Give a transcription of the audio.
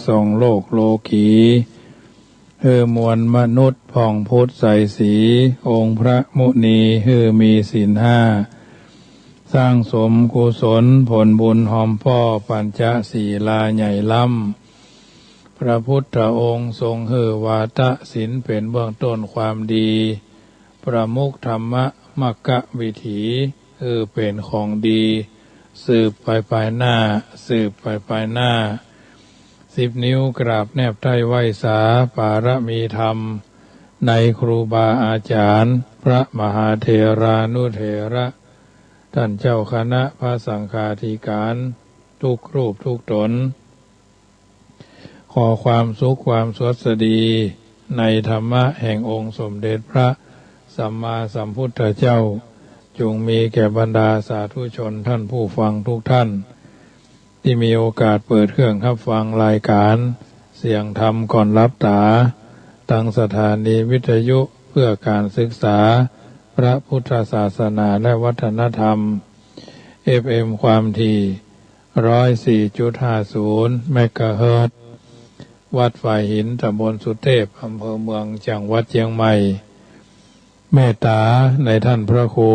ทรงโลกโลกีมวลมนุษย์ผ่องพุทธใสสีองค์พระมุนีมีศีลห้าสร้างสมกุศลผลบุญหอมพ่อปัญจศีลาใหญ่ล้ำพระพุทธองค์ทรงวาทศีลเป็นเบื้องต้นความดีประมุขธรรมมักกะวิถีเป็นของดีสืบไปหน้าสืบไปหน้า10 นิ้วกราบแนบไทยไหวสาปารมีธรรมในครูบาอาจารย์พระมหาเถรานุเถระท่านเจ้าคณะพระสังฆาธิการทุกรูปทุกตนขอความสุขความสวัสดีในธรรมะแห่งองค์สมเด็จพระสัมมาสัมพุทธเจ้าจงมีแก่บรรดาสาธุชนท่านผู้ฟังทุกท่านที่มีโอกาสเปิดเครื่องรับฟังรายการเสียงธรรมก่อนรับตาตั้งสถานีวิทยุเพื่อการศึกษาพระพุทธศาสนาและวัฒนธรรม FM ความถี่ 104.50 เมกะเฮิรตซ์วัดฝ่ายหินตำบลสุเทพอำเภอเมืองจังหวัดเชียงใหม่เมตตาในท่านพระครู